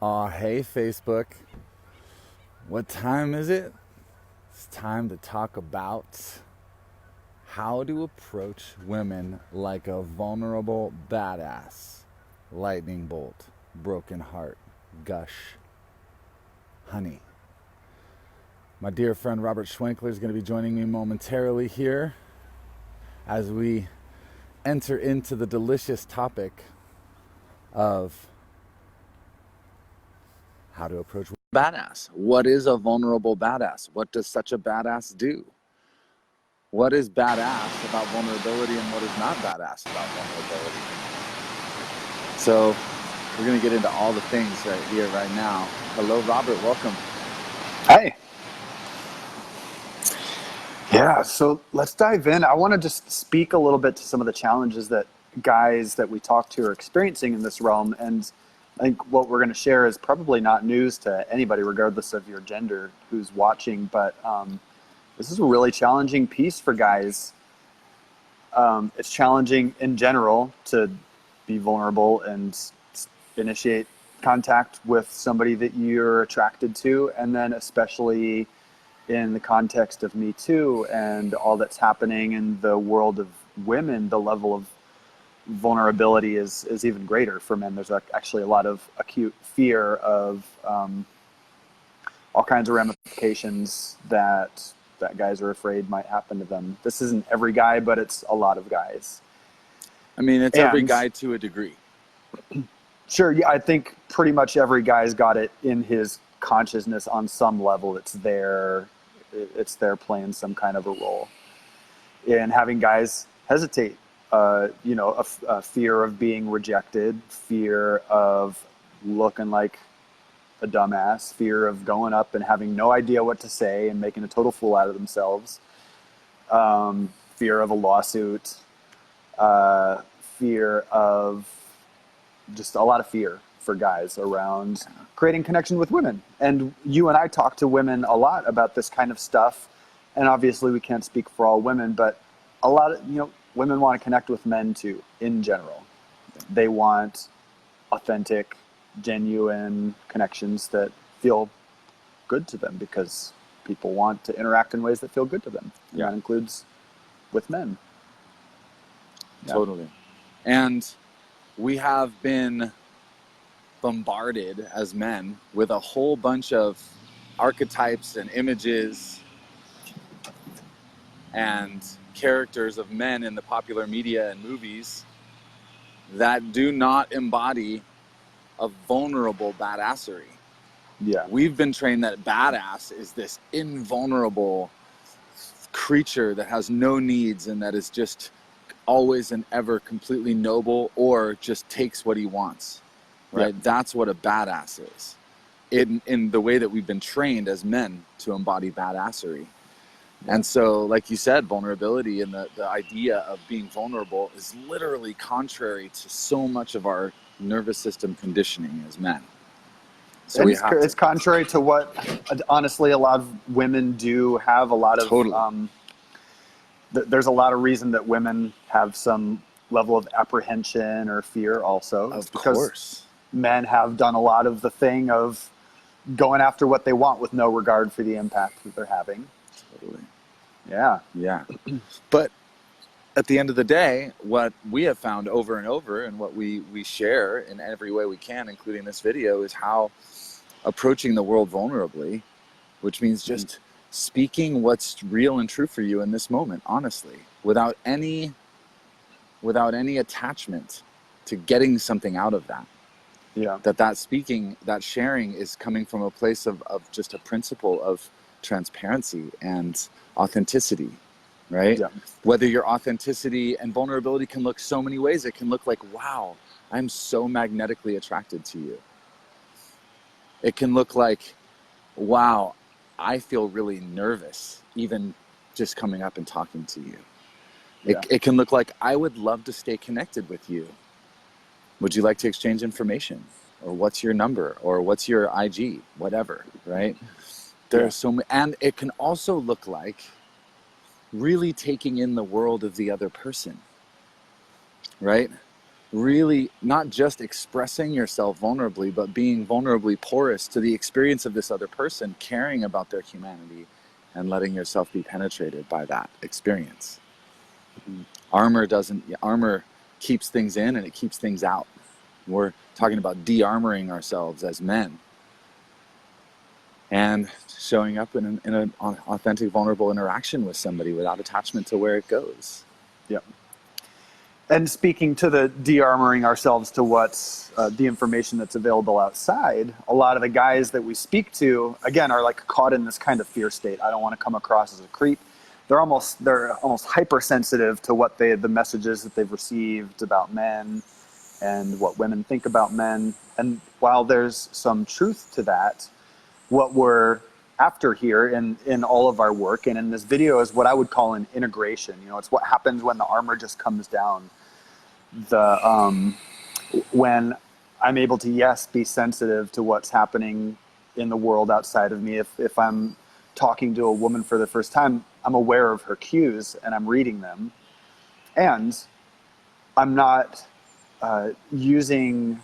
Aw, hey Facebook. What time is it? It's time to talk about how to approach women like a vulnerable badass. Lightning bolt, broken heart, gush, honey. My dear friend Robert Schwenkler is going to be joining me momentarily here as we enter into the delicious topic of how to approach badass. What is a vulnerable badass? What does such a badass do? What is badass about vulnerability and what is not badass about vulnerability? So we're going to get into all the things right here, right now. Hello, Robert. Welcome. Hi. Yeah, so let's dive in. I want to just speak a little bit to some of the challenges that guys that we talk to are experiencing in this realm. And I think what we're going to share is probably not news to anybody, regardless of your gender, who's watching. But this is a really challenging piece for guys. It's challenging in general to be vulnerable and initiate contact with somebody that you're attracted to, and then especially in the context of Me Too and all that's happening in the world of women, the level of vulnerability is even greater for men. There's actually a lot of acute fear of all kinds of ramifications that guys are afraid might happen to them. This isn't every guy, but it's a lot of guys. I mean, it's every guy to a degree. Sure, yeah, I think pretty much every guy's got it in his consciousness on some level. It's there playing some kind of a role. And having guys hesitate, a fear of being rejected, fear of looking like a dumbass, fear of going up and having no idea what to say and making a total fool out of themselves, fear of a lawsuit, fear of just a lot of fear for guys around creating connection with women. And you and I talk to women a lot about this kind of stuff. And obviously we can't speak for all women, but a lot of, women want to connect with men too, in general. They want authentic, genuine connections that feel good to them because people want to interact in ways that feel good to them. And that includes with men. Totally. And we have been bombarded as men with a whole bunch of archetypes and images and characters of men in the popular media and movies that do not embody a vulnerable badassery. Yeah. We've been trained that badass is this invulnerable creature that has no needs and that is just always and ever completely noble or just takes what he wants, right? That's what a badass is in the way that we've been trained as men to embody badassery. And so, like you said, vulnerability and the idea of being vulnerable is literally contrary to so much of our nervous system conditioning as men. So and it's contrary to what, honestly, a lot of women do have a lot of, there's a lot of reason that women have some level of apprehension or fear also. Of because course. Men have done a lot of the thing of going after what they want with no regard for the impact that they're having. Totally. Yeah. But at the end of the day, what we have found over and over and what we share in every way we can, including this video, is how approaching the world vulnerably, which means just speaking what's real and true for you in this moment, honestly, without any attachment to getting something out of that. Yeah. That speaking, that sharing is coming from a place of just a principle of transparency and authenticity, right? Yeah. Whether your authenticity and vulnerability can look so many ways. It can look like, wow, I'm so magnetically attracted to you. It can look like, wow, I feel really nervous even just coming up and talking to you. It can look like, I would love to stay connected with you. Would you like to exchange information? Or what's your number? Or what's your IG? Whatever, right? There are so many, and it can also look like really taking in the world of the other person, right? really not just expressing yourself vulnerably, but being vulnerably porous to the experience of this other person, caring about their humanity, and letting yourself be penetrated by that experience. Armor keeps things in and it keeps things out. We're talking about de-armoring ourselves as men and showing up in an authentic, vulnerable interaction with somebody without attachment to where it goes. Yeah. And speaking to the de-armoring ourselves to what's the information that's available outside, a lot of the guys that we speak to, again, are like caught in this kind of fear state. I don't want to come across as a creep. They're almost hypersensitive to what the messages that they've received about men and what women think about men. And while there's some truth to that, what we're after here in all of our work and in this video is what I would call an integration. You know, it's what happens when the armor just comes down. When I'm able to, yes, be sensitive to what's happening in the world outside of me. If I'm talking to a woman for the first time, I'm aware of her cues and I'm reading them. And I'm not using...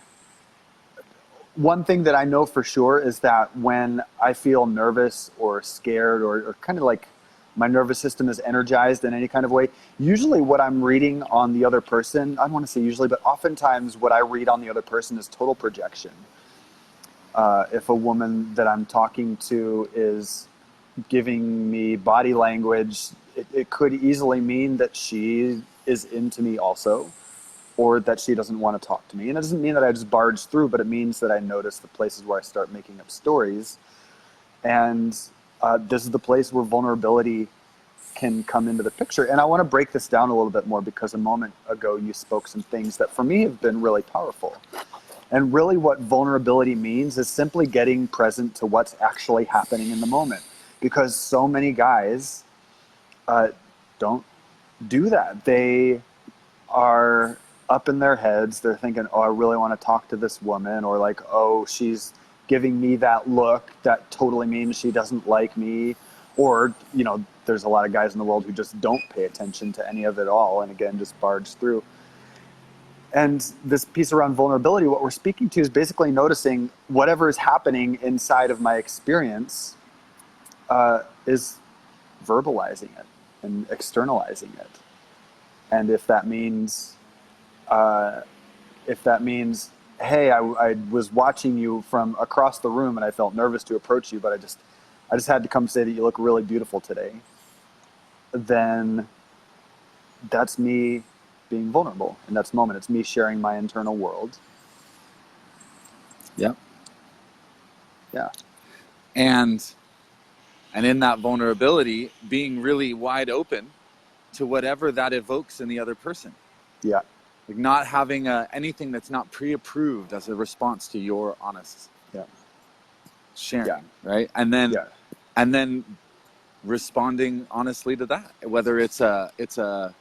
One thing that I know for sure is that when I feel nervous or scared or kind of like my nervous system is energized in any kind of way, usually what I'm reading on the other person, I don't want to say usually, but oftentimes what I read on the other person is total projection. If a woman that I'm talking to is giving me body language, it could easily mean that she is into me also, or that she doesn't want to talk to me. And it doesn't mean that I just barge through, but it means that I notice the places where I start making up stories. And this is the place where vulnerability can come into the picture. And I want to break this down a little bit more because a moment ago you spoke some things that for me have been really powerful. And really what vulnerability means is simply getting present to what's actually happening in the moment. Because so many guys don't do that. They are up in their heads. They're thinking, oh, I really want to talk to this woman, or like, oh, she's giving me that look that totally means she doesn't like me. Or, you know, there's a lot of guys in the world who just don't pay attention to any of it all and again just barge through. And this piece around vulnerability, what we're speaking to is basically noticing whatever is happening inside of my experience is verbalizing it and externalizing it. And if that means, hey, I was watching you from across the room and I felt nervous to approach you, but I just had to come say that you look really beautiful today, then that's me being vulnerable in that moment. It's me sharing my internal world. Yep. Yeah. And in that vulnerability, being really wide open to whatever that evokes in the other person. Yeah. Like not having anything that's not pre-approved as a response to your honest sharing, right? And then responding honestly to that, whether it's a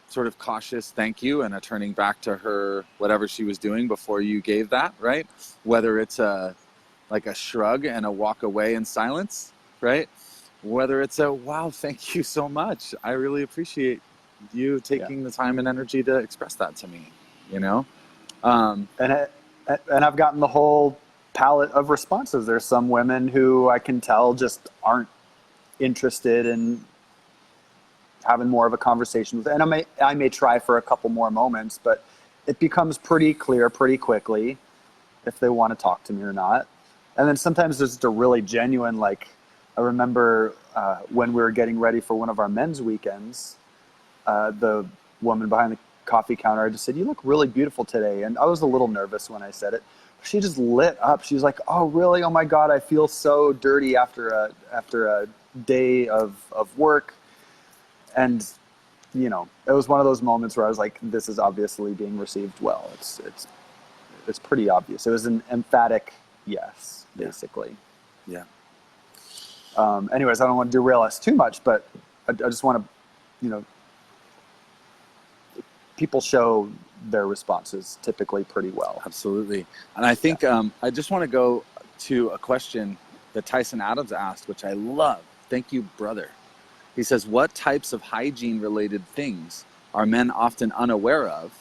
sort of cautious thank you and a turning back to her whatever she was doing before you gave that, right? Whether it's like a shrug and a walk away in silence, right? Whether it's a wow, thank you so much, I really appreciate you taking the time and energy to express that to me, you know. And I've gotten the whole palette of responses. There's some women who I can tell just aren't interested in having more of a conversation with, and I may try for a couple more moments, but it becomes pretty clear pretty quickly if they want to talk to me or not. And then sometimes there's just a really genuine, like, I remember when we were getting ready for one of our men's weekends, the woman behind the coffee counter, I just said, you look really beautiful today. And I was a little nervous when I said it. She just lit up. She was like, oh, really? Oh my God, I feel so dirty after a day of work. And, you know, it was one of those moments where I was like, this is obviously being received well. It's pretty obvious. It was an emphatic yes, basically. Yeah. Anyways, I don't want to derail us too much, but I just want to, you know, people show their responses typically pretty well. Absolutely. And I think I just want to go to a question that Tyson Adams asked, which I love. Thank you, brother. He says, what types of hygiene related things are men often unaware of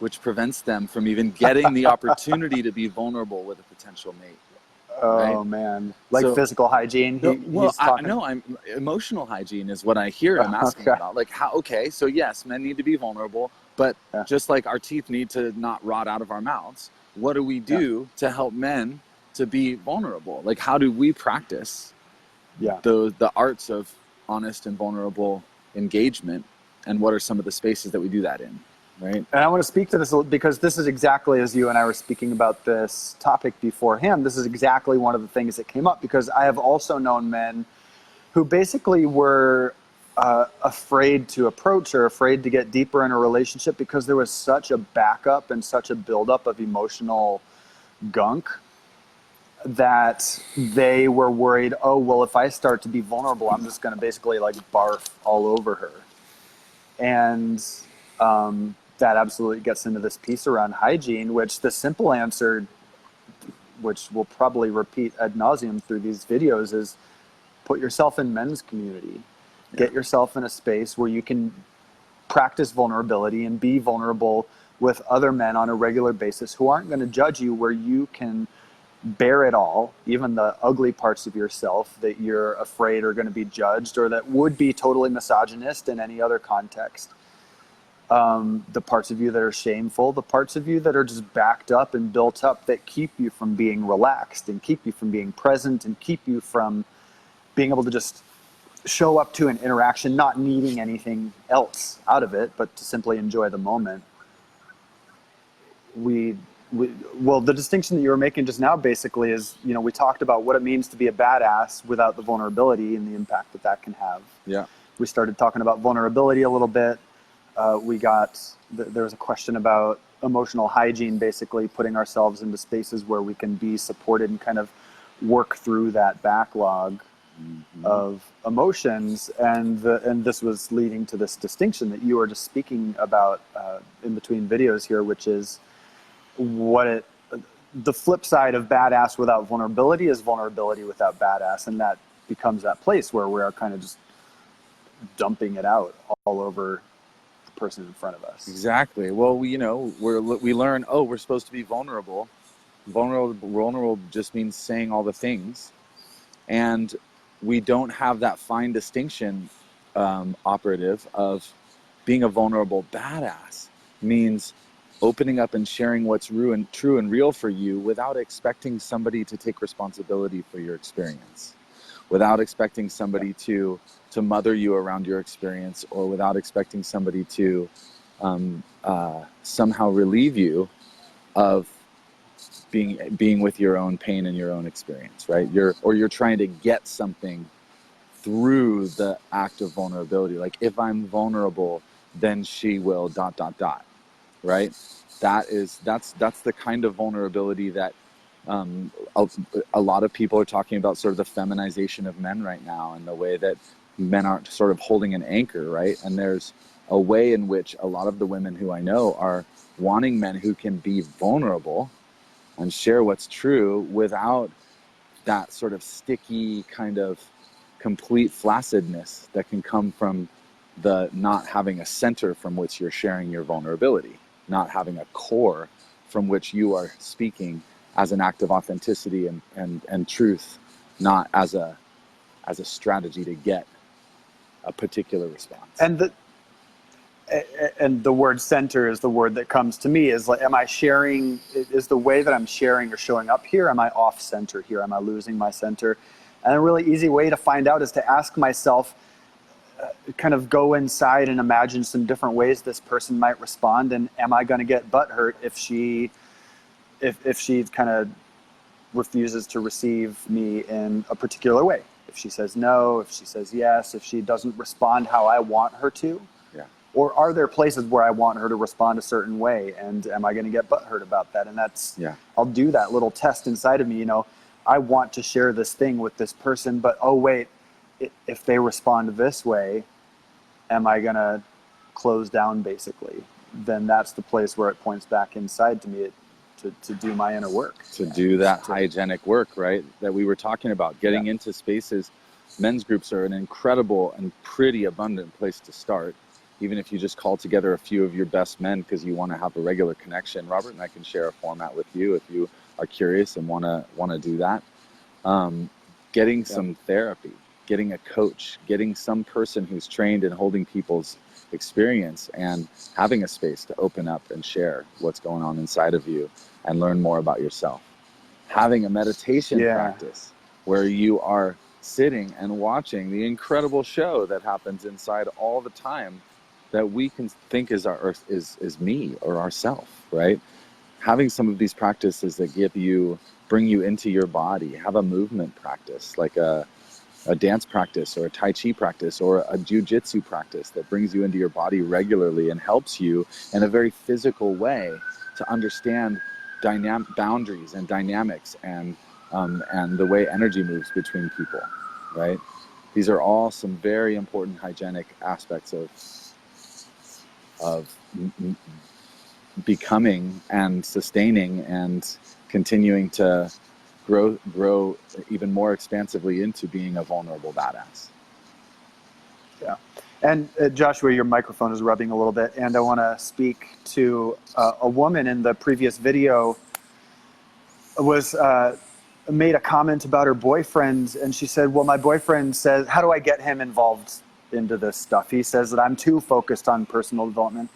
which prevents them from even getting the opportunity to be vulnerable with a potential mate. Oh Right? man, like So, physical hygiene. He's talking. I'm emotional hygiene is what I hear him asking Okay. about. Like how? Okay, so yes, men need to be vulnerable, but Yeah. just like our teeth need to not rot out of our mouths, what do we do to help men to be vulnerable? Like how do we practice Yeah. the arts of honest and vulnerable engagement, and what are some of the spaces that we do that in? Right. And I want to speak to this because this is exactly as you and I were speaking about this topic beforehand. This is exactly one of the things that came up because I have also known men who basically were afraid to approach or afraid to get deeper in a relationship because there was such a backup and such a buildup of emotional gunk that they were worried, oh, well, if I start to be vulnerable, I'm just going to basically like barf all over her. And that absolutely gets into this piece around hygiene, which the simple answer, which we'll probably repeat ad nauseum through these videos, is put yourself in men's community. Get yourself in a space where you can practice vulnerability and be vulnerable with other men on a regular basis who aren't going to judge you, where you can bear it all, even the ugly parts of yourself that you're afraid are going to be judged or that would be totally misogynist in any other context. The parts of you that are shameful, the parts of you that are just backed up and built up that keep you from being relaxed and keep you from being present and keep you from being able to just show up to an interaction, not needing anything else out of it, but to simply enjoy the moment. Well, the distinction that you were making just now basically is, we talked about what it means to be a badass without the vulnerability and the impact that that can have. Yeah. We started talking about vulnerability a little bit. There was a question about emotional hygiene, basically putting ourselves into spaces where we can be supported and kind of work through that backlog of emotions. And this was leading to this distinction that you were just speaking about in between videos here, which is the flip side of badass without vulnerability is vulnerability without badass. And that becomes that place where we are kind of just dumping it out all over the person in front of us. Exactly. Well, we learn, oh, we're supposed to be vulnerable. Vulnerable just means saying all the things. And we don't have that fine distinction operative of being a vulnerable badass means opening up and sharing what's true and real for you without expecting somebody to take responsibility for your experience, without expecting somebody to mother you around your experience, or without expecting somebody to somehow relieve you of being with your own pain and your own experience, right? You're trying to get something through the act of vulnerability. Like, if I'm vulnerable, then she will ... right? That's the kind of vulnerability that a lot of people are talking about, sort of the feminization of men right now, and the way that men aren't sort of holding an anchor, right? And there's a way in which a lot of the women who I know are wanting men who can be vulnerable and share what's true without that sort of sticky kind of complete flaccidness that can come from the not having a center from which you're sharing your vulnerability, not having a core from which you are speaking as an act of authenticity and truth, not as a strategy to get a particular response. And the word center is the word that comes to me. Is like, am I sharing, is the way that I'm sharing or showing up here, am I off center here? Am I losing my center? And a really easy way to find out is to ask myself, kind of go inside and imagine some different ways this person might respond. And am I going to get butthurt if she kind of refuses to receive me in a particular way? If she says no, if she says yes, if she doesn't respond how I want her to? Or are there places where I want her to respond a certain way, and am I going to get butthurt about that? And I'll do that little test inside of me. I want to share this thing with this person, but oh wait, if they respond this way, am I going to close down basically? Then that's the place where it points back inside to me to do my inner work. To do that hygienic work, right? That we were talking about, getting into spaces. Men's groups are an incredible and pretty abundant place to start. even if you just call together a few of your best men because you want to have a regular connection. Robert and I can share a format with you if you are curious and want to do that. Getting some therapy, getting a coach, getting some person who's trained in holding people's experience and having a space to open up and share what's going on inside of you and learn more about yourself. Having a meditation practice where you are sitting and watching the incredible show that happens inside all the time that we can think is is me or ourself, right? Having some of these practices that bring you into your body, have a movement practice, like a dance practice or a Tai Chi practice or a Jiu-Jitsu practice that brings you into your body regularly and helps you in a very physical way to understand boundaries and dynamics and the way energy moves between people, right? These are all some very important hygienic aspects of becoming and sustaining and continuing to grow even more expansively into being a vulnerable badass. Yeah. And Joshua, your microphone is rubbing a little bit, and I want to speak to a woman in the previous video was made a comment about her boyfriend, and she said, well, my boyfriend says, how do I get him involved into this stuff? He says that I'm too focused on personal development.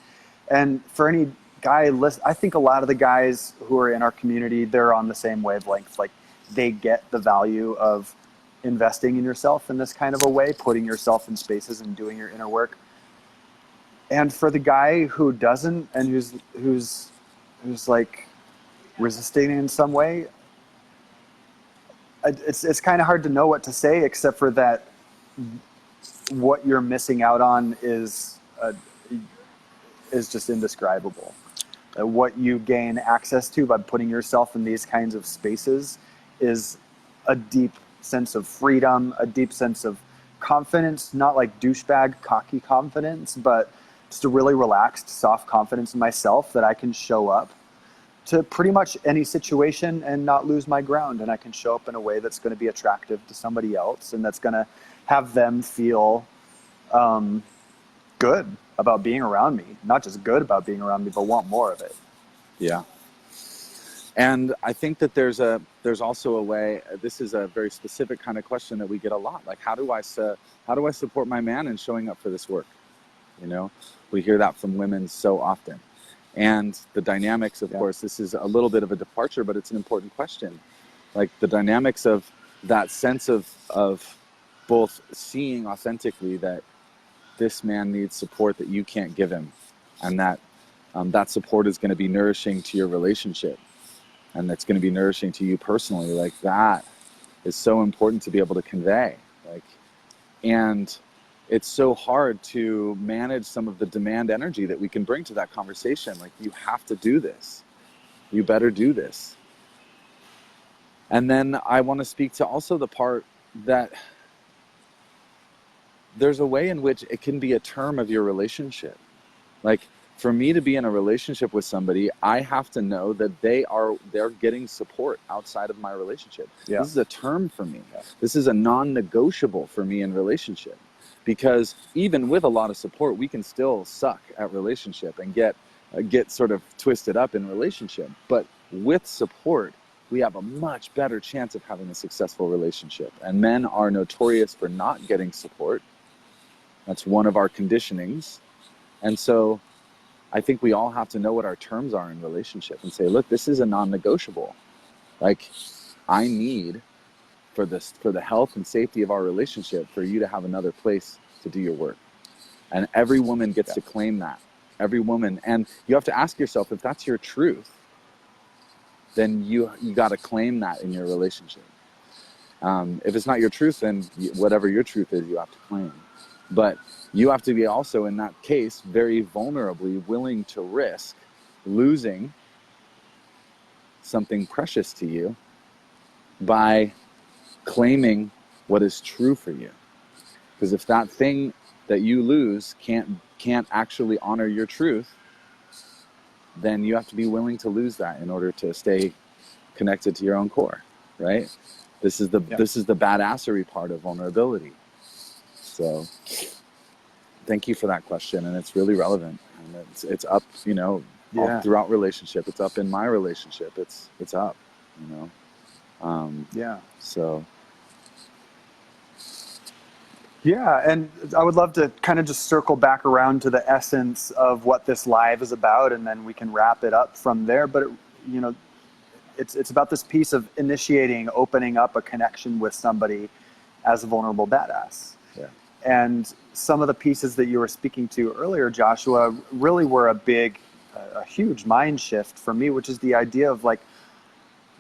And for any guy, I think a lot of the guys who are in our community, they're on the same wavelength. Like, they get the value of investing in yourself in this kind of a way, putting yourself in spaces and doing your inner work. And for the guy who doesn't, and who's like resisting in some way, it's kind of hard to know what to say, except for that what you're missing out on is just indescribable. What you gain access to by putting yourself in these kinds of spaces is a deep sense of freedom, a deep sense of confidence, not like douchebag, cocky confidence, but just a really relaxed, soft confidence in myself that I can show up to pretty much any situation and not lose my ground. And I can show up in a way that's going to be attractive to somebody else and that's going to have them feel good about being around me. Not just good about being around me, but want more of it. Yeah. And I think that there's also a way, this is a very specific kind of question that we get a lot. Like, how do I support my man in showing up for this work? You know, we hear that from women so often. And the dynamics, of course, this is a little bit of a departure, but it's an important question. Like, the dynamics of that sense of both seeing authentically that this man needs support that you can't give him, and that that support is going to be nourishing to your relationship, and that's going to be nourishing to you personally. Like, that is so important to be able to convey. Like, and it's so hard to manage some of the demand energy that we can bring to that conversation. Like, you have to do this. You better do this. And then I want to speak to also the part that there's a way in which it can be a term of your relationship. Like, for me to be in a relationship with somebody, I have to know that they're getting support outside of my relationship. Yeah. This is a term for me. Yeah. This is a non-negotiable for me in relationship. Because even with a lot of support, we can still suck at relationship and get sort of twisted up in relationship. But with support, we have a much better chance of having a successful relationship. And men are notorious for not getting support. That's one of our conditionings. And so I think we all have to know what our terms are in relationship and say, look, this is a non-negotiable. Like, I need for the health and safety of our relationship for you to have another place to do your work. And every woman gets to claim that. Every woman. And you have to ask yourself, if that's your truth, then you got to claim that in your relationship. If it's not your truth, then whatever your truth is, you have to claim. But you have to be also, in that case, very vulnerably willing to risk losing something precious to you by claiming what is true for you. Because if that thing that you lose can't actually honor your truth, then you have to be willing to lose that in order to stay connected to your own core, right? This is the badassery part of vulnerability. So thank you for that question, and it's really relevant, and it's up, all Yeah. throughout relationship. It's up in my relationship. It's up, Yeah. So Yeah, and I would love to kind of just circle back around to the essence of what this live is about, and then we can wrap it up from there. But it's about this piece of initiating, opening up a connection with somebody as a vulnerable badass. yeah, And some of the pieces that you were speaking to earlier, Joshua, really were a huge mind shift for me, which is the idea of like,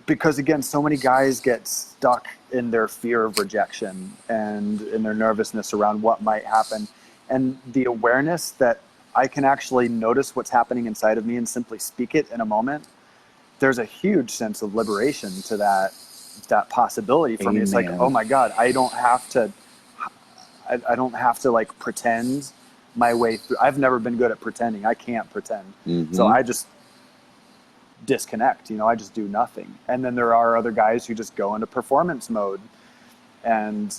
because again, so many guys get stuck in their fear of rejection and in their nervousness around what might happen. And the awareness that I can actually notice what's happening inside of me and simply speak it in a moment, there's a huge sense of liberation to that possibility for me. It's like, oh amen. my God, I don't have to like pretend my way through. I've never been good at pretending. I can't pretend. So Mm-hmm. I just disconnect, I just do nothing. And then there are other guys who just go into performance mode and,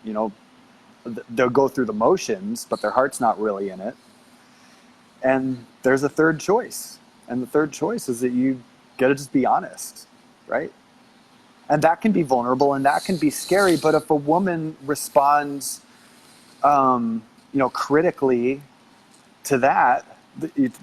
they'll go through the motions, but their heart's not really in it. And there's a third choice. And the third choice is that you got to just be honest, right? And that can be vulnerable and that can be scary. But if a woman responds, critically to that,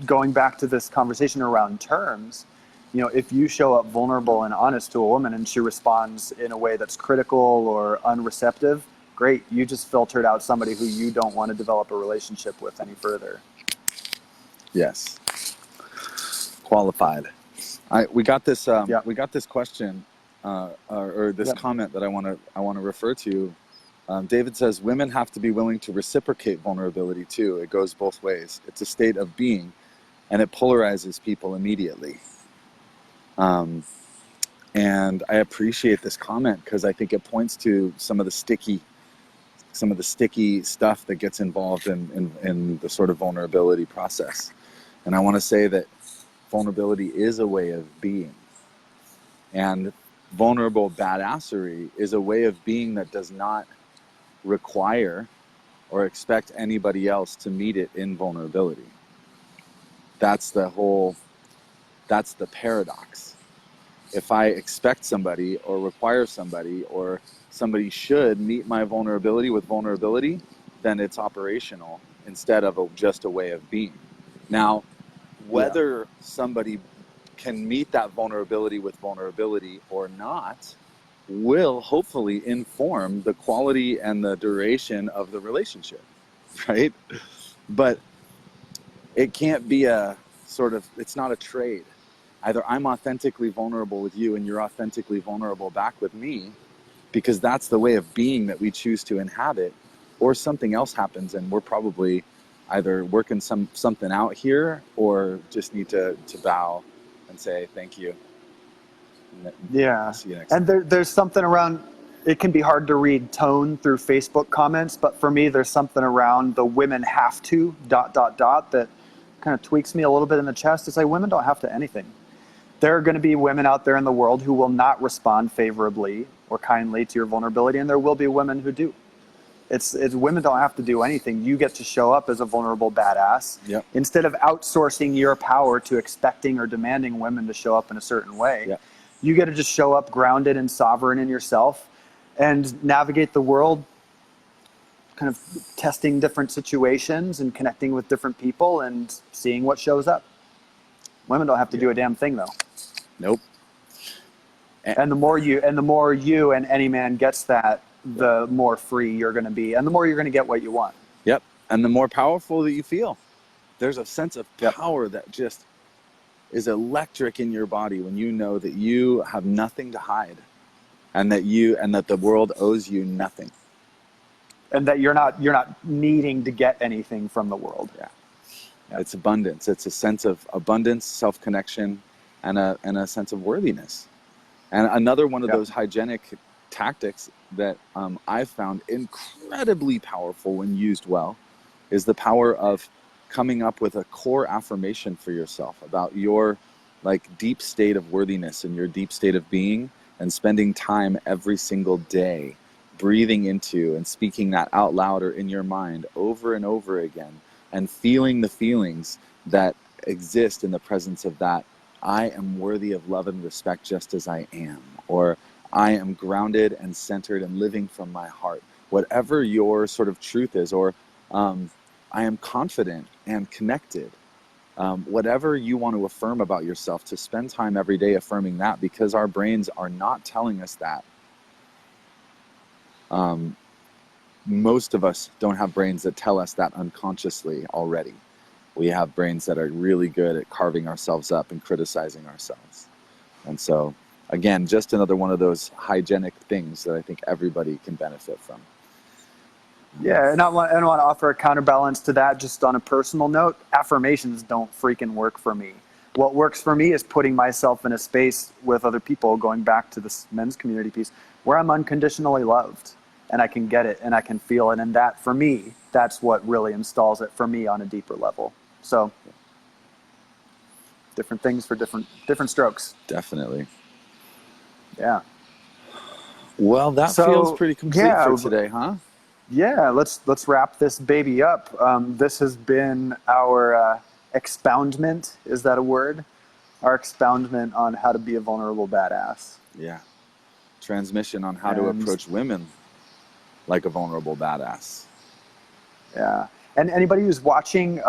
going back to this conversation around terms, if you show up vulnerable and honest to a woman and she responds in a way that's critical or unreceptive, great. You just filtered out somebody who you don't want to develop a relationship with any further. Yes, qualified. We got this. Yeah. We got this question, or this Yeah. comment that I want to refer to. David says women have to be willing to reciprocate vulnerability too. It goes both ways. It's a state of being, and it polarizes people immediately. And I appreciate this comment because I think it points to some of the sticky stuff that gets involved in the sort of vulnerability process. And I want to say that vulnerability is a way of being. And vulnerable badassery is a way of being that does not require or expect anybody else to meet it in vulnerability. That's the paradox. If I expect somebody or require somebody or somebody should meet my vulnerability with vulnerability, then it's operational instead of just a way of being. Now, whether somebody can meet that vulnerability with vulnerability or not will hopefully inform the quality and the duration of the relationship, right? But it can't be it's not a trade. Either I'm authentically vulnerable with you and you're authentically vulnerable back with me, because that's the way of being that we choose to inhabit, or something else happens and we're probably either working something out here or just need to bow and say thank you. Yeah. See you next And time. there's something around, it can be hard to read tone through Facebook comments, but for me, there's something around the women have to ... that kind of tweaks me a little bit in the chest. It's like, women don't have to anything. There are going to be women out there in the world who will not respond favorably or kindly to your vulnerability, and there will be women who do. It's women don't have to do anything. You get to show up as a vulnerable badass. Yep. Instead of outsourcing your power to expecting or demanding women to show up in a certain way. Yep. You get to just show up grounded and sovereign in yourself and navigate the world, kind of testing different situations and connecting with different people and seeing what shows up. Women don't have to do a damn thing, though. Nope. And the more you and any man gets that, the more free you're going to be, and the more you're going to get what you want. Yep. And the more powerful that you feel. There's a sense of power that just is electric in your body when you know that you have nothing to hide, and that the world owes you nothing. And that you're not needing to get anything from the world. Yeah. It's abundance. It's a sense of abundance, self-connection, and a sense of worthiness. And another one of those hygienic tactics that I've found incredibly powerful when used well is the power of coming up with a core affirmation for yourself about your deep state of worthiness and your deep state of being, and spending time every single day breathing into and speaking that out loud or in your mind over and over again, and feeling the feelings that exist in the presence of that, I am worthy of love and respect just as I am, or I am grounded and centered and living from my heart. Whatever your sort of truth is, or I am confident and connected. Whatever you want to affirm about yourself, to spend time every day affirming that, because our brains are not telling us that. Most of us don't have brains that tell us that unconsciously already. We have brains that are really good at carving ourselves up and criticizing ourselves. And so, again, just another one of those hygienic things that I think everybody can benefit from. Yeah, and I want to offer a counterbalance to that, just on a personal note. Affirmations don't freaking work for me. What works for me is putting myself in a space with other people, going back to this men's community piece, where I'm unconditionally loved, and I can get it, and I can feel it. And that, for me, that's what really installs it for me on a deeper level. So, different things for different strokes. Definitely. Yeah. Well, that feels pretty complete yeah, for today, huh? Yeah, let's wrap this baby up. This has been our expoundment. Is that a word? Our expoundment on how to be a vulnerable badass. Yeah. Transmission on how to approach women like a vulnerable badass. Yeah. And anybody who's watching,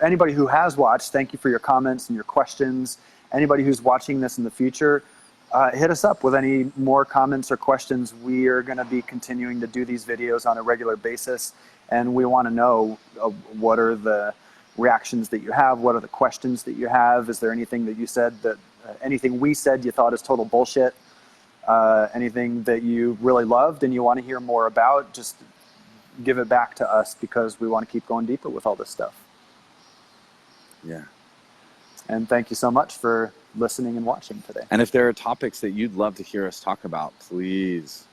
anybody who has watched, thank you for your comments and your questions. Anybody who's watching this in the future, hit us up with any more comments or questions. We are going to be continuing to do these videos on a regular basis, and we want to know what are the reactions that you have, what are the questions that you have, is there anything that you said that, anything we said you thought is total bullshit, anything that you really loved and you want to hear more about, just give it back to us, because we want to keep going deeper with all this stuff. Yeah. And thank you so much for listening and watching today. And if there are topics that you'd love to hear us talk about, please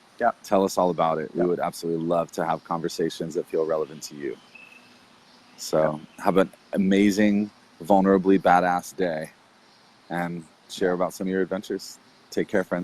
tell us all about it. We would absolutely love to have conversations that feel relevant to you. So have an amazing, vulnerably badass day, and share about some of your adventures. Take care, friends.